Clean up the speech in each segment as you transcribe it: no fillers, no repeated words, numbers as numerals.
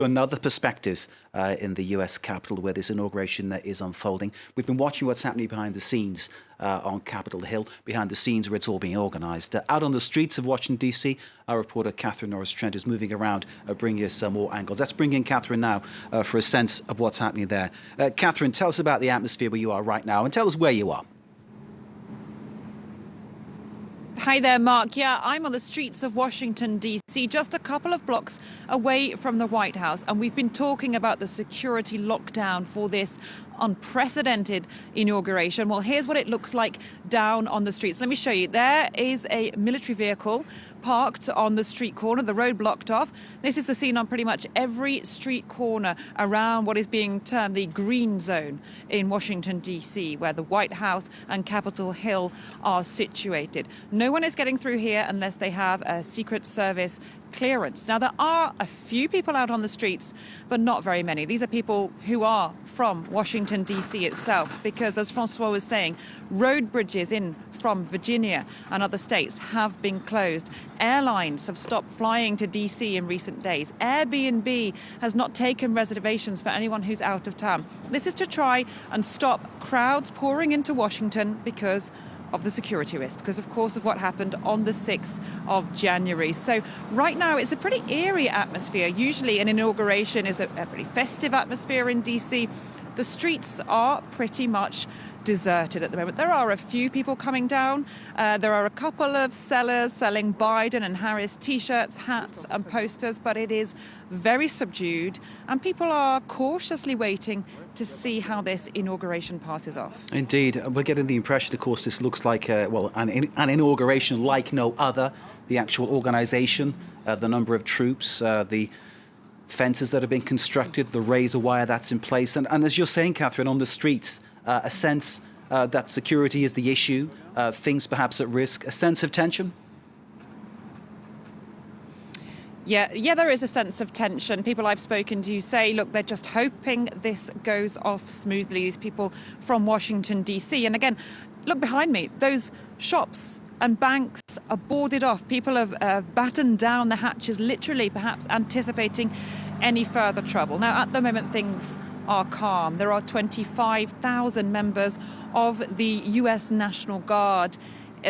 Another perspective in the US Capitol where this inauguration is unfolding. We've been watching what's happening behind the scenes on Capitol Hill, behind the scenes where it's all being organised. Out on the streets of Washington, D.C., our reporter Catherine Norris Trent is moving around, bringing us some more angles. Let's bring in Catherine now for a sense of what's happening there. Catherine, tell us about the atmosphere where you are right now and tell us where you are. Hi there, Mark. Yeah, I'm on the streets of Washington, D.C., just a couple of blocks away from the White House. And we've been talking about the security lockdown for this unprecedented inauguration. Well, here's what it looks like down on the streets. Let me show you. There is a military vehicle parked on the street corner, the road blocked off. This is the scene on pretty much every street corner around what is being termed the green zone in Washington, D.C., where the White House and Capitol Hill are situated. No one is getting through here unless they have a Secret Service clearance. Now, there are a few people out on the streets, but not very many. These are people who are from Washington, D.C. itself, because as Francois was saying, road bridges in from Virginia and other states have been closed. Airlines have stopped flying to D.C. in recent days. Airbnb has not taken reservations for anyone who's out of town. This is to try and stop crowds pouring into Washington because of the security risk, because of course of what happened on the 6th of January. So right now it's a pretty eerie atmosphere. Usually an inauguration is a pretty festive atmosphere in DC. The streets are pretty much deserted at the moment. There are a few people coming down. There are a couple of sellers selling Biden and Harris t-shirts, hats and posters, but it is very subdued and people are cautiously waiting to see how this inauguration passes off. Indeed. We're getting the impression, of course, this looks like an inauguration like no other. The actual organisation, the number of troops, the fences that have been constructed, the razor wire that's in place. And as you're saying, Catherine, on the streets, a sense that security is the issue, things perhaps at risk, a sense of tension? Yeah, there is a sense of tension. People I've spoken to say, look, they're just hoping this goes off smoothly, these people from Washington, D.C. And again, look behind me, those shops and banks are boarded off. People have battened down the hatches, literally perhaps anticipating any further trouble. Now, at the moment, things are calm. There are 25,000 members of the U.S. National Guard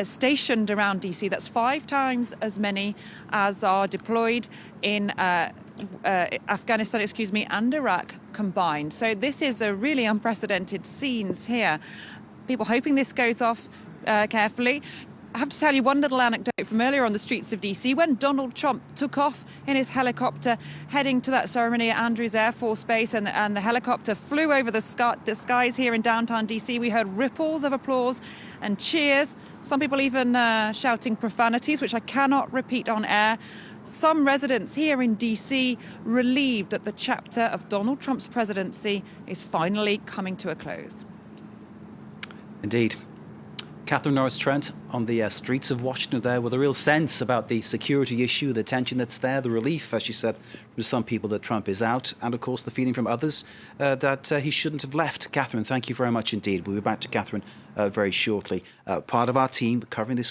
stationed around D.C. That's 5 times as many as are deployed in Afghanistan, and Iraq combined. So this is a really unprecedented scenes here. People hoping this goes off carefully. I have to tell you one little anecdote from earlier on the streets of D.C. when Donald Trump took off in his helicopter heading to that ceremony at Andrews Air Force Base and the helicopter flew over the skies here in downtown D.C. We heard ripples of applause and cheers, some people even shouting profanities, which I cannot repeat on air. Some residents here in D.C. relieved that the chapter of Donald Trump's presidency is finally coming to a close. Indeed. Catherine Norris Trent on the streets of Washington there with a real sense about the security issue, the tension that's there, the relief, as she said, from some people that Trump is out, and of course the feeling from others that he shouldn't have left. Catherine, thank you very much indeed. We'll be back to Catherine very shortly. Part of our team covering this